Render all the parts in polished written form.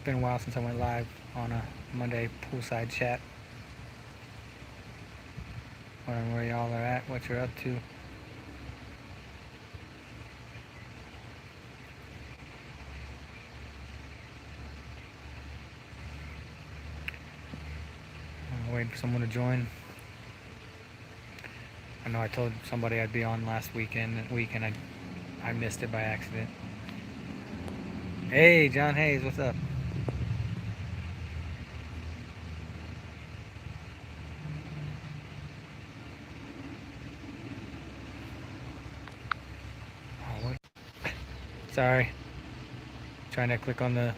been a while since I went live on a Monday poolside chat. Wondering where y'all are at, what you're up to. I'm waiting for someone to join. I know I told somebody I'd be on last week and I missed it by accident. Hey, John Hayes, what's up? Oh, what? Sorry. Trying to click on the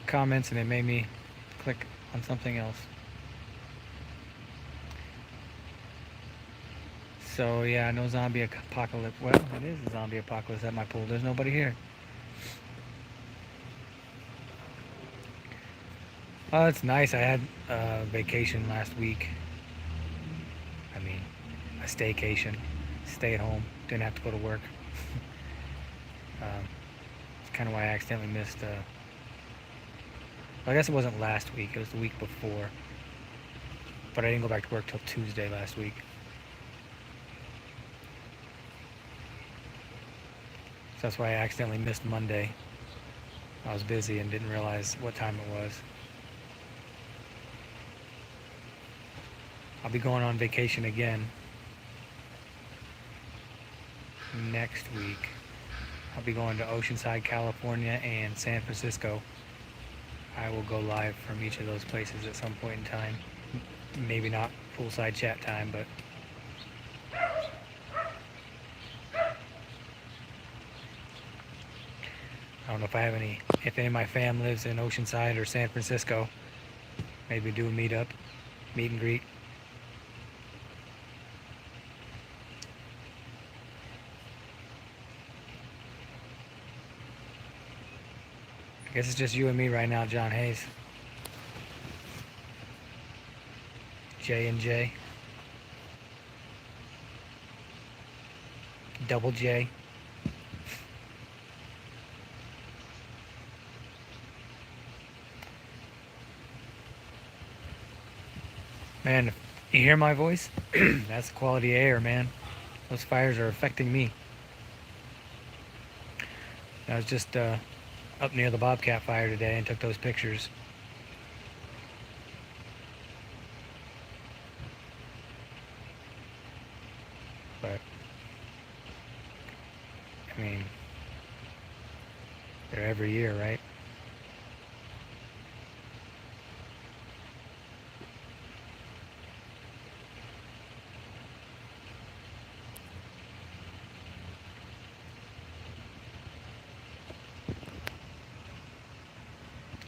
comments and it made me click on something else. So yeah, no zombie apocalypse. Well, it is a zombie apocalypse at my pool. There's nobody here. Oh, it's nice. I had a vacation last week. I mean, a staycation. Stay at home. Didn't have to go to work. It's kind of why I accidentally missed. Well, I guess it wasn't last week. It was the week before. But I didn't go back to work till Tuesday last week. So that's why I accidentally missed Monday. I was busy and didn't realize what time it was. I'll be going on vacation again next week. I'll be going to Oceanside, California and San Francisco. I will go live from each of those places at some point in time. Maybe not poolside chat time, but I don't know if any of my fam lives in Oceanside or San Francisco. Maybe do a meet and greet. I guess it's just you and me right now, John Hayes. J and J. Double J. Man, you hear my voice? That's quality air, man. Those fires are affecting me. I was just up near the Bobcat fire today and took those pictures. But, I mean, they're every year, right?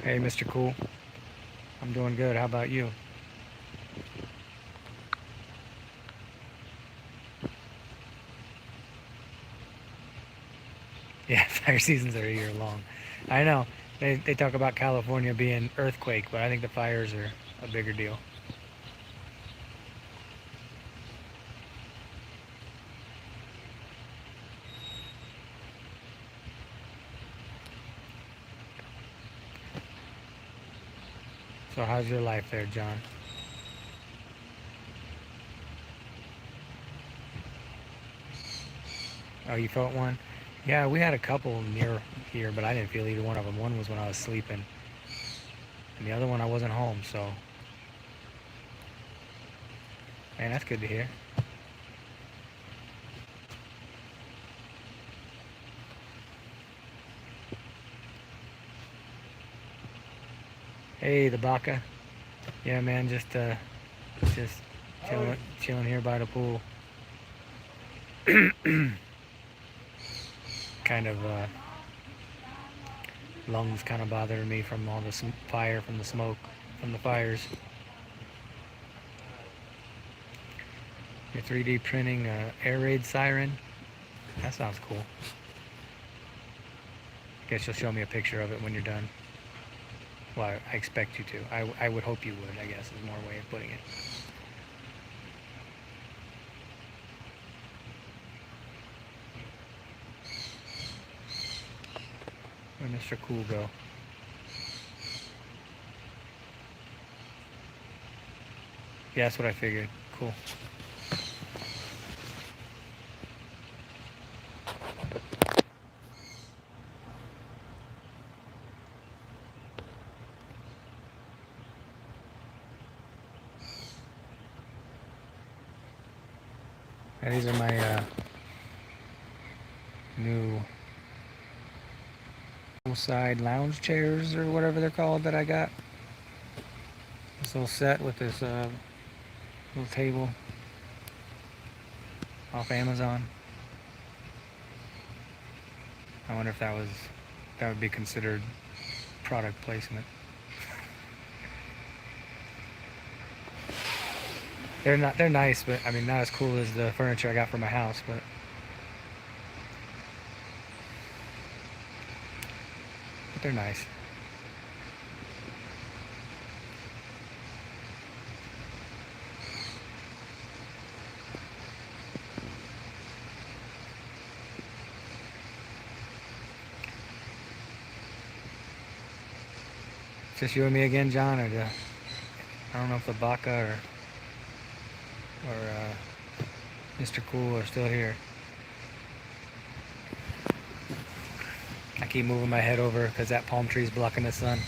Hey, Mr. Cool. I'm doing good. How about you? Yeah, fire seasons are a year long. I know. They talk about California being earthquake, but I think the fires are a bigger deal. So how's your life there, John? Oh, you felt one? Yeah, we had a couple near here, but I didn't feel either one of them. One was when I was sleeping, and the other one I wasn't home, so... Man, that's good to hear. Hey, the Baka. Yeah, man, just chilling here by the pool. Kind of, lungs kind of bothering me from all the fire, from the smoke, from the fires. You're 3D printing air raid siren. That sounds cool. Guess you'll show me a picture of it when you're done. Well, I expect you to. I would hope you would, I guess, is more way of putting it. Where'd Mr. Cool go? Yeah, that's what I figured. Cool. And these are my new side lounge chairs or whatever they're called that I got. This little set with this little table off Amazon. I wonder if that would be considered product placement. They're nice, but I mean not as cool as the furniture I got for my house, but they're nice. It's just you and me again, John, or I don't know if the Baca or Mr. Cool are still here. I keep moving my head over because that palm tree is blocking the sun.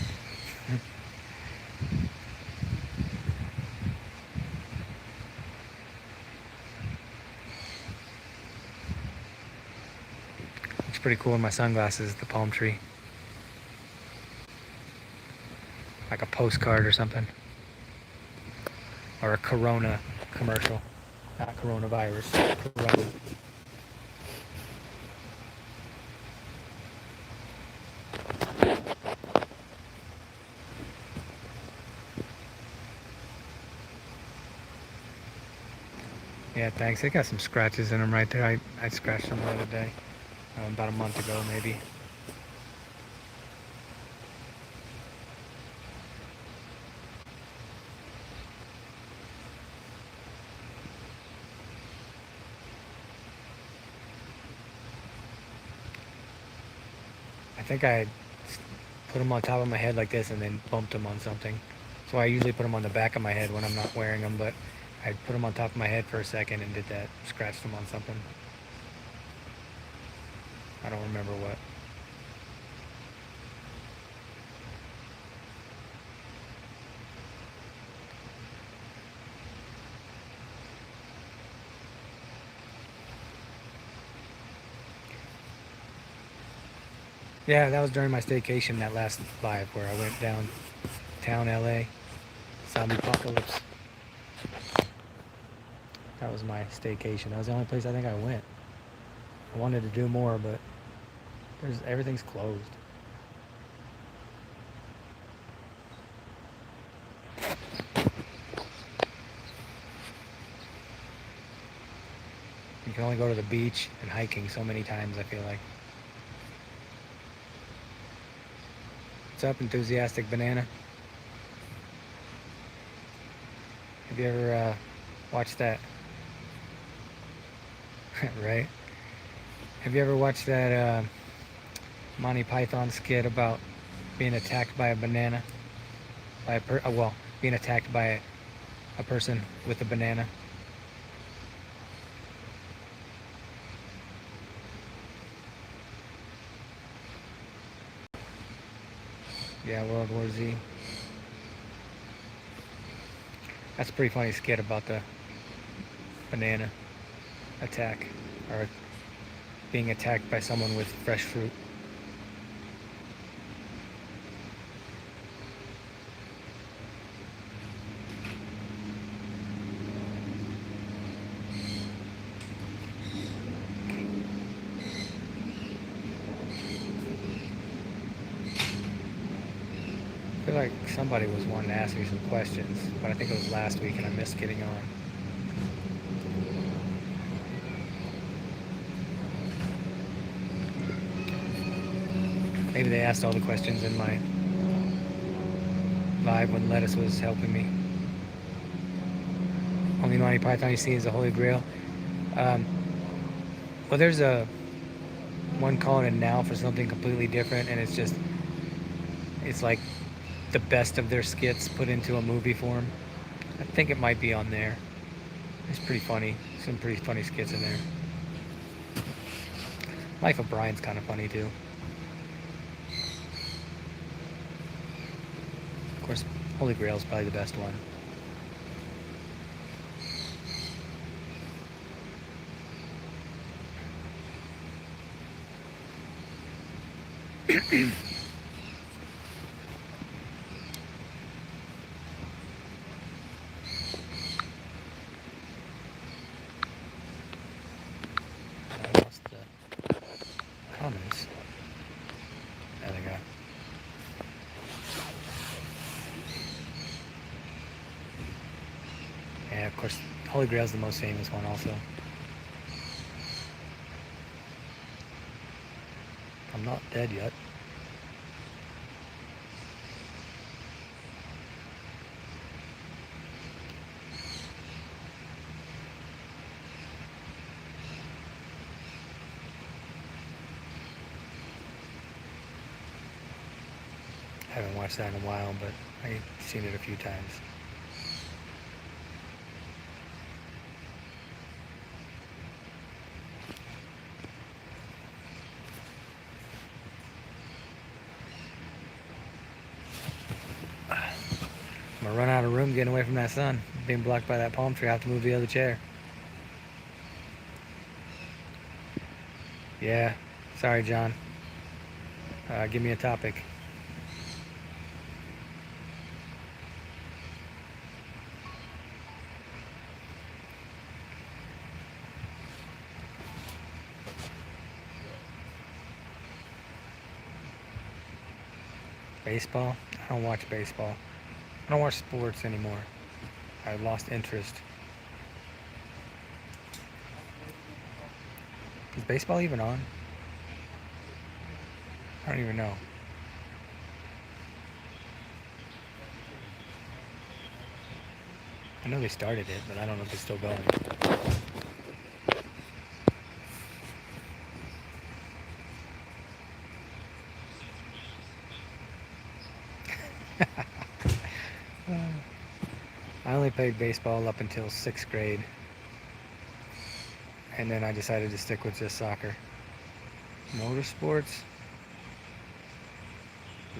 It's pretty cool in my sunglasses, the palm tree. Like a postcard or something. Or a Corona commercial. Not coronavirus. Corona. Yeah, thanks. They got some scratches in them right there. I scratched them the other day. About a month ago, maybe. I think I put them on top of my head like this and then bumped them on something. So I usually put them on the back of my head when I'm not wearing them, but I put them on top of my head for a second and did that. Scratched them on something. I don't remember what. Yeah, that was during my staycation, that last live where I went downtown LA. Zombie apocalypse. That was my staycation. That was the only place I think I went. I wanted to do more, but everything's closed. You can only go to the beach and hiking so many times, I feel like. What's up, Enthusiastic Banana? Have you ever watched that? Right? Have you ever watched that Monty Python skit about being attacked by a banana? Being attacked by a person with a banana. Yeah, World War Z. That's a pretty funny skit about the banana attack, or being attacked by someone with fresh fruit. I feel like somebody was wanting to ask me some questions, but I think it was last week and I missed getting on. Maybe they asked all the questions in my live when Lettuce was helping me. Only Monty Python you see is the Holy Grail. Well, there's one calling it now for something completely different, and it's like the best of their skits put into a movie form. I think it might be on there. It's pretty funny. Some pretty funny skits in there. Life of Brian's kind of funny too. Of course, Holy Grail is probably the best one. I lost the comments. There they go. Yeah, of course, Holy Grail is the most famous one also. I'm not dead yet. I haven't watched that in a while, but I've seen it a few times. I'm gonna run out of room getting away from that sun. Being blocked by that palm tree, I have to move the other chair. Yeah, sorry, John. Give me a topic. Baseball? I don't watch baseball. I don't watch sports anymore. I've lost interest. Is baseball even on? I don't even know. I know they started it, but I don't know if it's still going. I only played baseball up until 6th grade. And then I decided to stick with just soccer. Motorsports?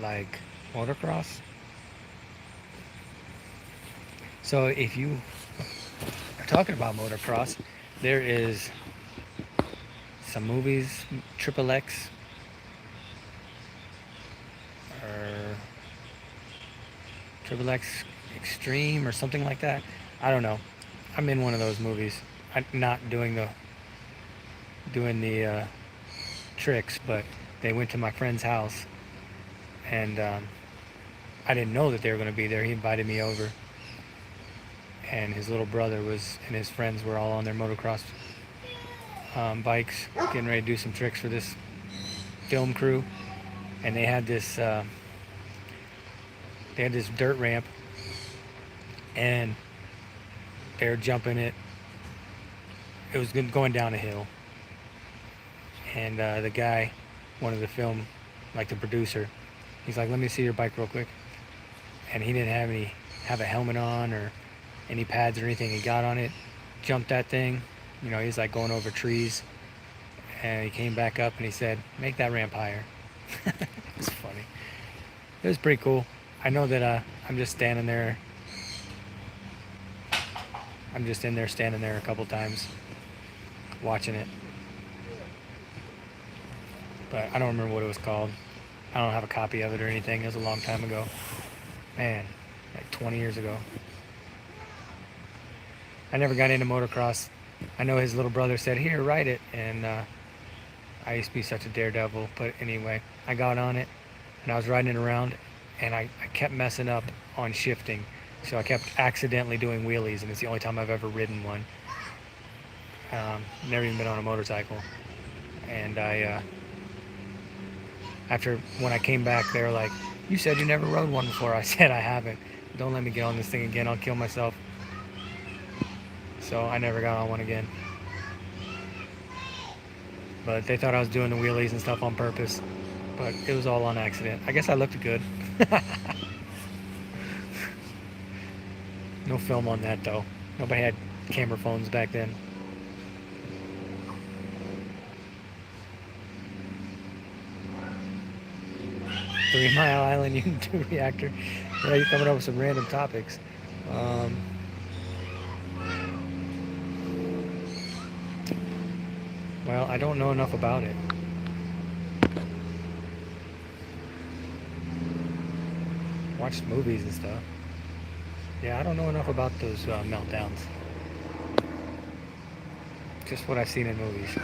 Like motocross? So if you are talking about motocross, there is some movies, Triple X, or Triple X Extreme or something like that. I don't know. I'm in one of those movies. I'm not doing the tricks, but they went to my friend's house, and I didn't know that they were going to be there. He invited me over, and his little brother was and his friends were all on their motocross bikes, getting ready to do some tricks for this film crew, and they had this dirt ramp, and they were jumping it. It was going down a hill, and the guy, one of the film, like the producer, he's like, "Let me see your bike real quick," and he didn't have a helmet on or any pads or anything. He got on it, jumped that thing. You know, he's like going over trees, and he came back up and he said, "Make that ramp higher." It was funny. It was pretty cool. I know that I'm just standing there. I'm just in there standing there a couple times watching it. But I don't remember what it was called. I don't have a copy of it or anything. It was a long time ago. Man, like 20 years ago. I never got into motocross. I know his little brother said, "Here, ride it." And I used to be such a daredevil. But anyway, I got on it and I was riding it around, and I kept messing up on shifting. So I kept accidentally doing wheelies, and it's the only time I've ever ridden one. Never even been on a motorcycle. And when I came back, they were like, "You said you never rode one before." I said, "I haven't. Don't let me get on this thing again. I'll kill myself." So I never got on one again. But they thought I was doing the wheelies and stuff on purpose. But it was all on accident. I guess I looked good. No film on that though. Nobody had camera phones back then. 3 Mile Island U2 reactor. Yeah, you're coming up with some random topics. Um, well, I don't know enough about it. Watched movies and stuff. Yeah, I don't know enough about those meltdowns. Just what I've seen in movies.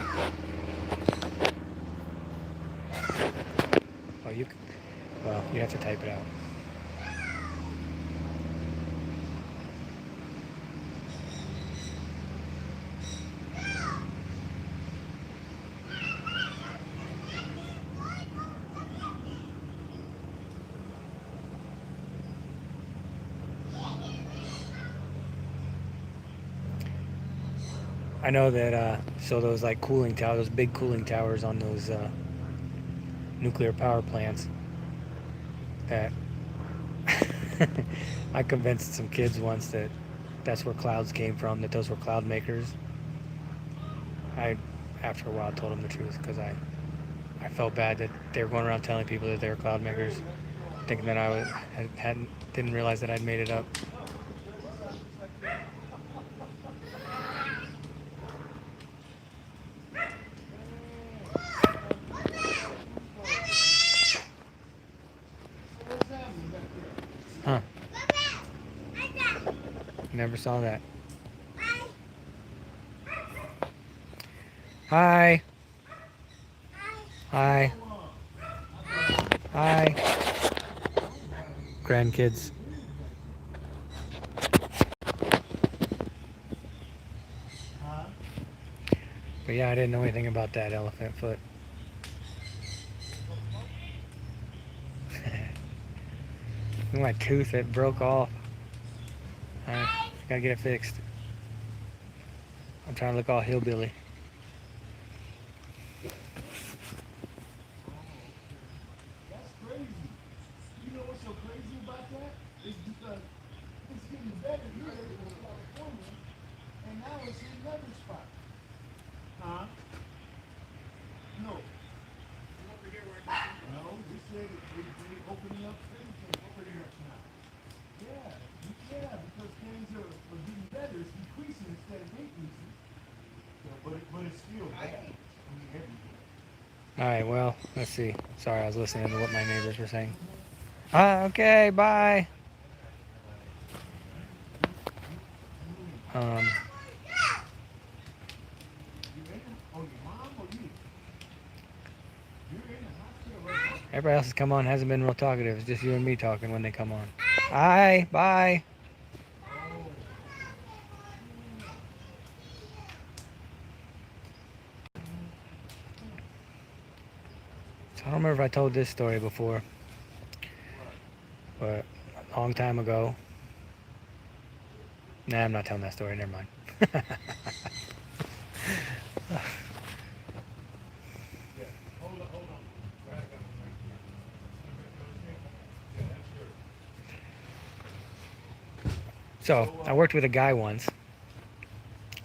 Oh, well, you have to type it out. I know that, so those like cooling towers, those big cooling towers on those nuclear power plants, that I convinced some kids once that that's where clouds came from, that those were cloud makers. I, after a while, told them the truth because I felt bad that they were going around telling people that they were cloud makers, thinking that didn't realize that I'd made it up. Huh. Never saw that. Hi. Hi. Hi. Grandkids. But yeah, I didn't know anything about that elephant foot. My tooth, it broke off. I gotta get it fixed. I'm trying to look all hillbilly. That's crazy. You know what's so crazy about that? It's because it's getting better here in California, and now it's in another spot. Huh? No. No, they said they opening up things and opening up now. Yeah, because things are getting better. It's decreasing instead of increasing. So, but it's still bad. I mean, everything. All right, well, let's see. Sorry, I was listening to what my neighbors were saying. Okay, bye. Everybody else has come on, hasn't been real talkative. It's just you and me talking when they come on. Hi, bye. So I don't remember if I told this story before, but a long time ago. Nah, I'm not telling that story. Never mind. So I worked with a guy once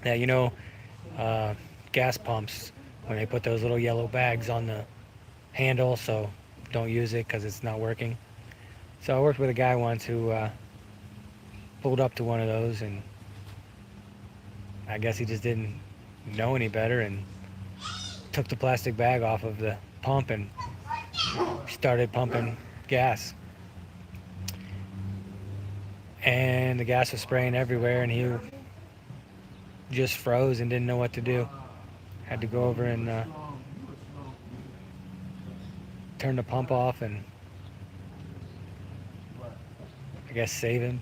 that, gas pumps, when they put those little yellow bags on the handle, so don't use it because it's not working. So I worked with a guy once who pulled up to one of those, and I guess he just didn't know any better and took the plastic bag off of the pump and started pumping gas. And the gas was spraying everywhere, and he just froze and didn't know what to do. Had to go over and turn the pump off and I guess save him.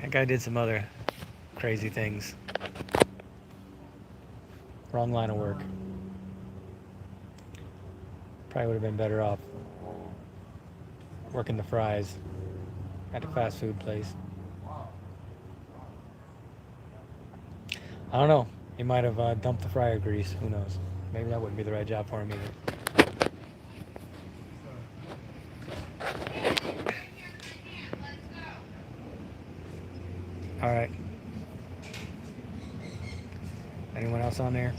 That guy did some other crazy things. Wrong line of work. Probably would have been better off working the fries at a fast food place. I don't know. He might have dumped the fryer grease. Who knows? Maybe that wouldn't be the right job for him either. All right. Anyone else on there?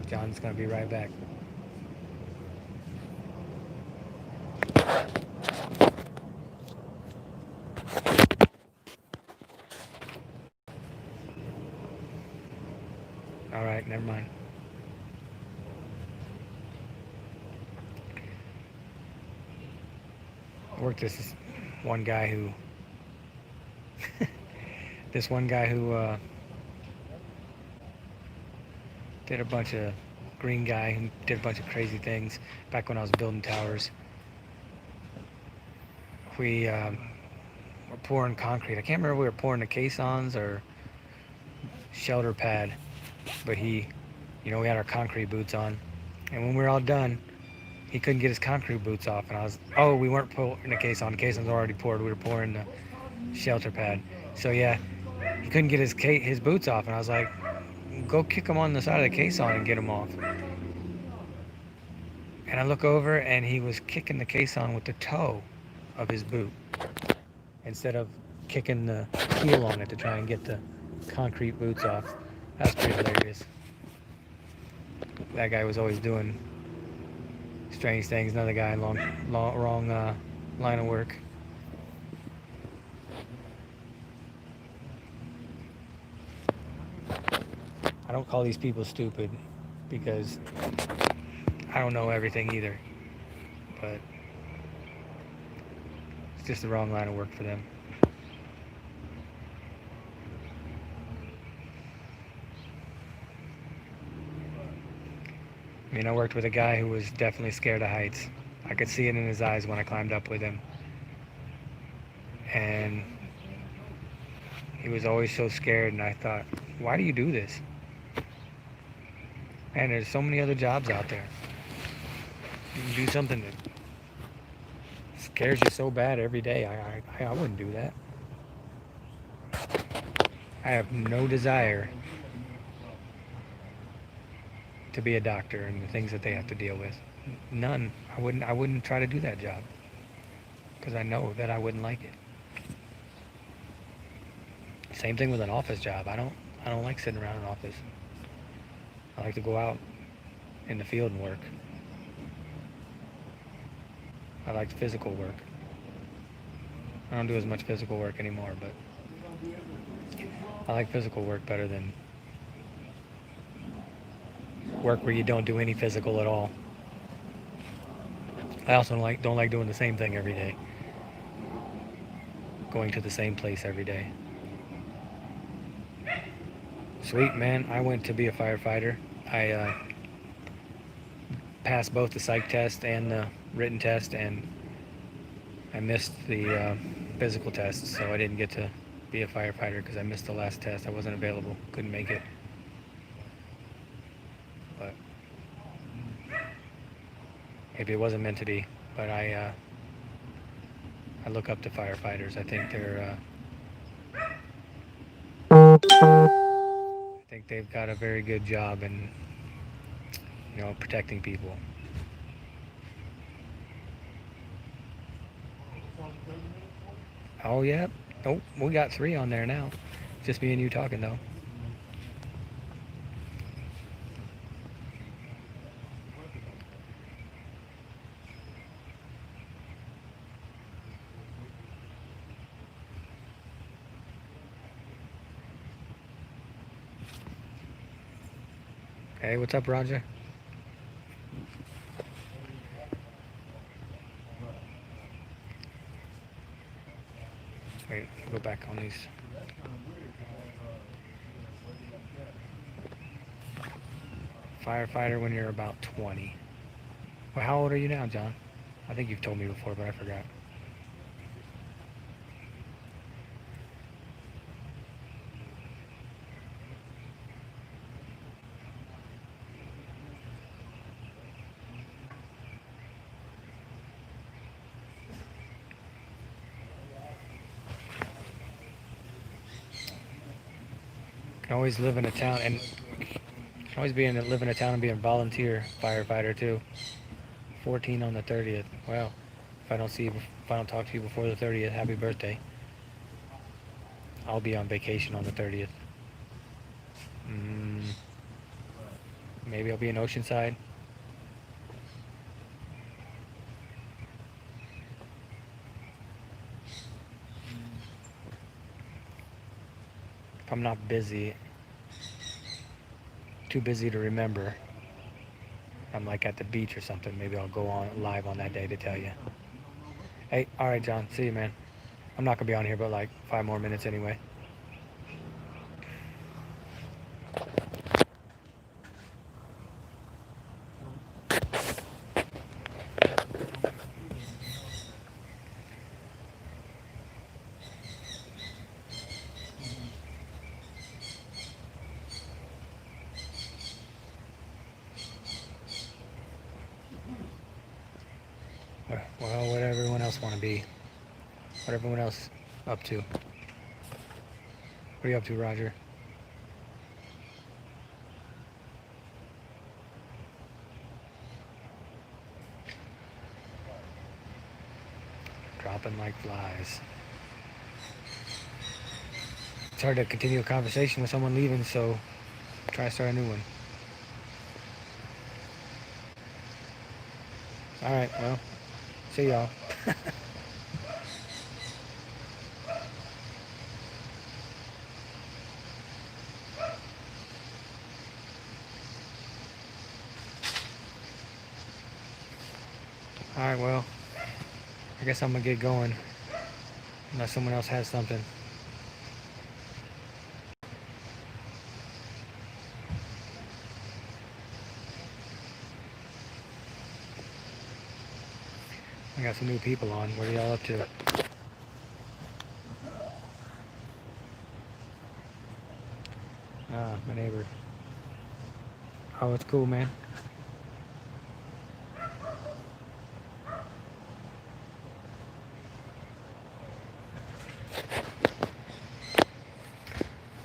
John's gonna be right back. All right, never mind. I worked this one guy who, this one guy who did a bunch of green guy who did a bunch of crazy things back when I was building towers. We were pouring concrete. I can't remember if we were pouring the caissons or shelter pad, but he, we had our concrete boots on, and when we were all done, he couldn't get his concrete boots off, and we weren't pouring the caisson. The caisson's already poured. We were pouring the shelter pad. So yeah, he couldn't get his boots off, and I was like, go kick him on the side of the caisson and get him off. And I look over, and he was kicking the caisson with the toe of his boot instead of kicking the heel on it to try and get the concrete boots off. That's pretty hilarious. That guy was always doing strange things. Another guy in wrong line of work. I don't call these people stupid because I don't know everything either, but it's just the wrong line of work for them. I mean, I worked with a guy who was definitely scared of heights. I could see it in his eyes when I climbed up with him. And he was always so scared, and I thought, why do you do this? Man, there's so many other jobs out there. You can do something that scares you so bad every day. I wouldn't do that. I have no desire to be a doctor and the things that they have to deal with. None. I wouldn't try to do that job because I know that I wouldn't like it. Same thing with an office job. I don't like sitting around an office. I like to go out in the field and work. I like physical work. I don't do as much physical work anymore, but I like physical work better than work where you don't do any physical at all. I also don't like doing the same thing every day. Going to the same place every day. Sweet, man. I went to be a firefighter. I passed both the psych test and the written test, and I missed the physical test, so I didn't get to be a firefighter because I missed the last test. I wasn't available. Couldn't make it. But maybe it wasn't meant to be. But I look up to firefighters. I think they've got a very good job in protecting people. Oh yeah. Oh, we got 3 on there now. Just me and you talking though. Hey, what's up, Roger? Wait, go back on these. Firefighter when you're about 20. Well, how old are you now, John? I think you've told me before, but I forgot. Can always live in a town and can always live in a town and be a volunteer firefighter too. 14 on the 30th. Well, if I don't talk to you before the 30th, happy birthday. I'll be on vacation on the 30th. Mm, maybe I'll be in Oceanside. If I'm not busy, too busy to remember, I'm like at the beach or something, maybe I'll go on live on that day to tell you. Hey, all right, John. See you, man. I'm not gonna be on here but like 5 more minutes anyway. Well, what everyone else want to be. What everyone else up to. What are you up to, Roger? Dropping like flies. It's hard to continue a conversation with someone leaving, so try to start a new one. All right, well, see y'all. All right, well, I guess I'm gonna get going unless someone else has something. I got some new people on. What are y'all up to? Ah, my neighbor. Oh, it's cool, man.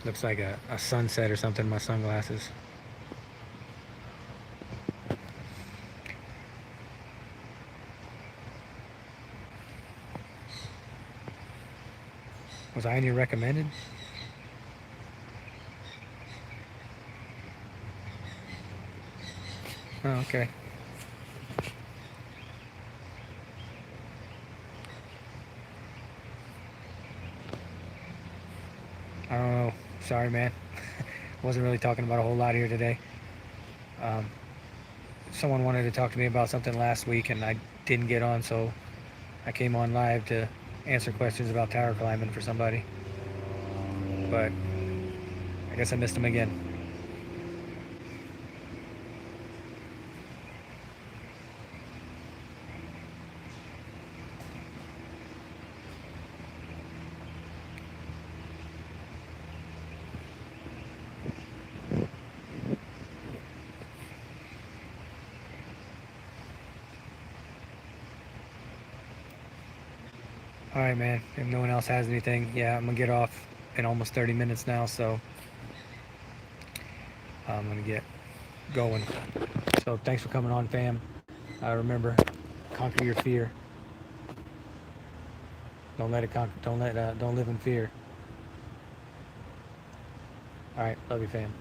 Looks like a sunset or something in my sunglasses. Was I any recommended? Oh, okay. I don't know. Sorry, man. Wasn't really talking about a whole lot here today. Um, Someone wanted to talk to me about something last week, and I didn't get on, so I came on live to answer questions about tower climbing for somebody. But I guess I missed them again. All right, man. If no one else has anything, yeah, I'm gonna get off in almost 30 minutes now, so I'm gonna get going. So thanks for coming on, fam. Remember, conquer your fear. Don't let it conquer. Don't live in fear. All right, love you, fam.